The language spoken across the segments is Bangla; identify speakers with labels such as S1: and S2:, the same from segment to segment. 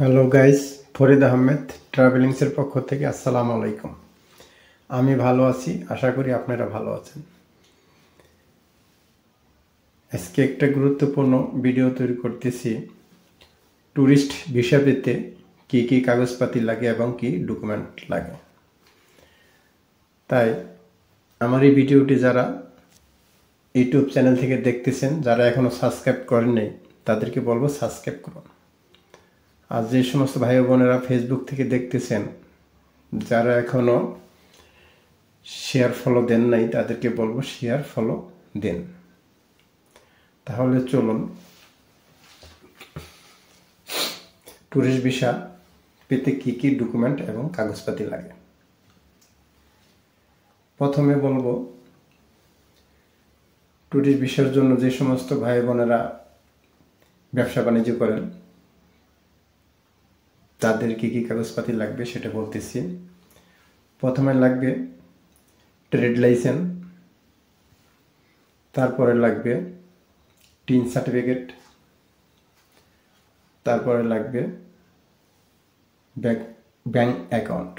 S1: হ্যালো গাইস, ফরিদ আহমেদ ট্রাভেলিংসের পক্ষ থেকে আসসালামু আলাইকুম। আমি ভালো আছি, আশা করি আপনারা ভালো আছেন। আজকে একটা গুরুত্বপূর্ণ ভিডিও তৈরি করতেছি। ট্যুরিস্ট ভিসা পেতে কী কী কাগজপাতি লাগে এবং কী ডকুমেন্ট লাগে। তাই আমার এই ভিডিওটি যারা ইউটিউব চ্যানেল থেকে দেখতেছেন, যারা এখনও সাবস্ক্রাইব করেন নাই, তাদেরকে বলবো সাবস্ক্রাইব করুন। আর যে সমস্ত ভাই বোনেরা ফেসবুক থেকে দেখতেছেন, যারা এখনও শেয়ার ফলো দেন নাই, তাদেরকে বলবো শেয়ার ফলো দেন। তাহলে চলুন ট্যুরিস্ট ভিসা পেতে কী কী ডকুমেন্ট এবং কাগজপাতি লাগে। প্রথমে বলবো ট্যুরিস্ট ভিসার জন্য যে সমস্ত ভাই বোনেরা ব্যবসা বাণিজ্য করেন, তাদের কী কী কাগজপাতি লাগবে সেটা বলতেছি। প্রথমে লাগবে ট্রেড লাইসেন্স, তারপরে লাগবে টিন সার্টিফিকেট, তারপরে লাগবে ব্যাংক অ্যাকাউন্ট,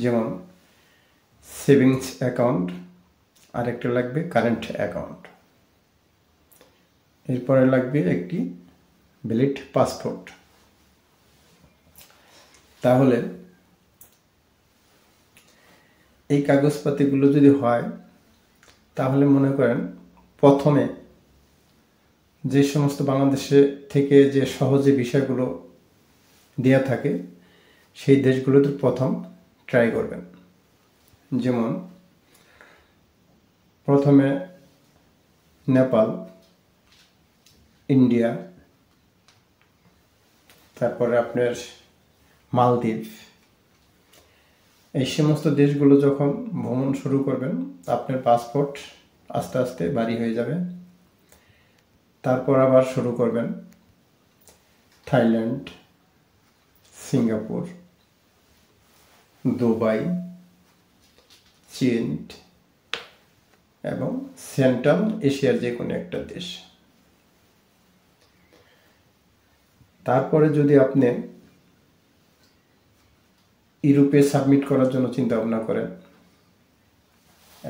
S1: যেমন সেভিংস অ্যাকাউন্ট, আরেকটা লাগবে কারেন্ট অ্যাকাউন্ট। এরপরে লাগবে একটি ভ্যালিড পাসপোর্ট। তাহলে এই কাগজপাতিগুলো যদি হয়, তাহলে মনে করেন প্রথমে যে সমস্ত বাংলাদেশে থেকে যে সহজে ভিসাগুলো দেয়া থাকে, সেই দেশগুলোতে প্রথম ট্রাই করবেন। যেমন প্রথমে নেপাল, ইন্ডিয়া, তারপরে আপনার মালদ্বীপ, এই সমস্ত দেশগুলো যখন ভ্রমণ শুরু করবেন, আপনার পাসপোর্ট আস্তে আস্তে বাড়ি হয়ে যাবে। তারপর আবার শুরু করবেন থাইল্যান্ড, সিঙ্গাপুর, দুবাই, চীন এবং সেন্ট্রাল এশিয়ার যে কোনো একটা দেশ। তারপরে যদি আপনি ইউরোপে সাবমিট করার জন্য চিন্তা ভাবনা করেন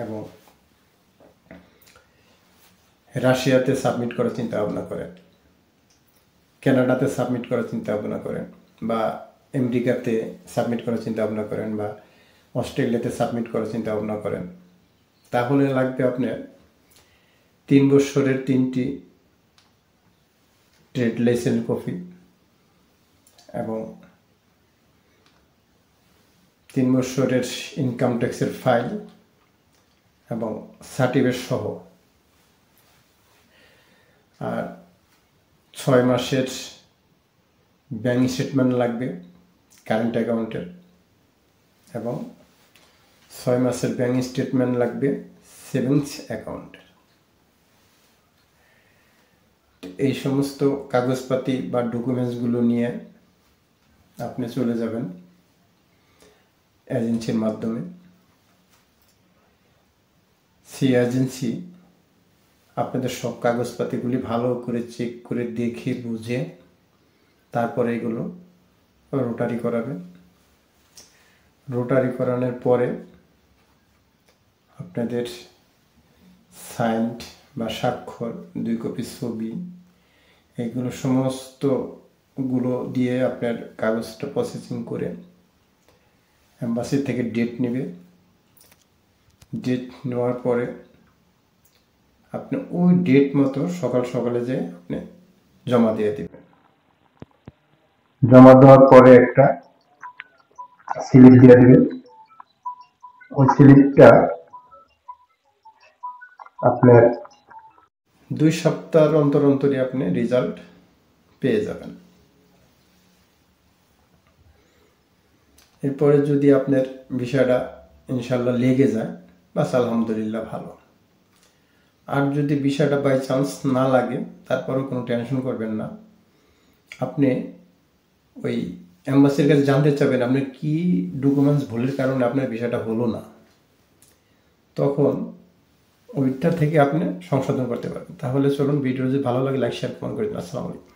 S1: এবং রাশিয়াতে সাবমিট করার চিন্তা ভাবনা করেন, কানাডাতে সাবমিট করার চিন্তা ভাবনা করেন, বা আমেরিকাতে সাবমিট করার চিন্তা ভাবনা করেন, বা অস্ট্রেলিয়াতে সাবমিট করার চিন্তা ভাবনা করেন, তাহলে লাগবে আপনার 3 বছরের 3টি ট্রেড লাইসেন্স কপি এবং 3 বছরের ইনকাম ট্যাক্সের ফাইল এবং সার্টিফিকেট সহ, আর 6 মাসের ব্যাংক স্টেটমেন্ট লাগবে কারেন্ট অ্যাকাউন্টের, এবং 6 মাসের ব্যাংক স্টেটমেন্ট লাগবে সেভিংস অ্যাকাউন্টের। এই সমস্ত কাগজপাতি বা ডকুমেন্টসগুলো নিয়ে আপনি চলে যাবেন এজেন্সির মাধ্যমে। সেই এজেন্সি আপনাদের সব কাগজপাতিগুলি ভালো করে চেক করে দেখে বুঝে তারপরে এগুলো রোটারি করাবে। রোটারি করানোর পরে আপনাদের সাইন্ড বা স্বাক্ষর, 2 কপি ছবি, এগুলো সমস্তগুলো দিয়ে আপনার কাগজটা প্রসেসিং করে এম্বাসি থেকে ডেট নেবে। ডেট নেওয়ার পরে আপনি ওই ডেট মতো সকাল সকালে যে আপনি জমা দিয়ে দেবেন। জমা দেওয়ার পরে একটা স্লিপ দিয়ে দেবেন। ওই স্লিপটা আপনার 2 সপ্তাহ অন্তর অন্তরই আপনি রেজাল্ট পেয়ে যাবেন। এরপরে যদি আপনার ভিসাটা ইনশাল্লাহ লেগে যায়, বাস আলহামদুলিল্লাহ ভালো। আর যদি ভিসাটা বাই চান্স না লাগে, তারপরেও কোনো টেনশন করবেন না। আপনি ওই এম্বাসির কাছে জানতে চাবেন আপনার কী ডকুমেন্টস ভুলের কারণে আপনার ভিসাটা হলো না, তখন ওইটা থেকে আপনি সংশোধন করতে পারবেন। তাহলে চলুন, ভিডিও যদি ভালো লাগে লাইক শেয়ার কমেন্ট করে দিন। আসসালামু আলাইকুম।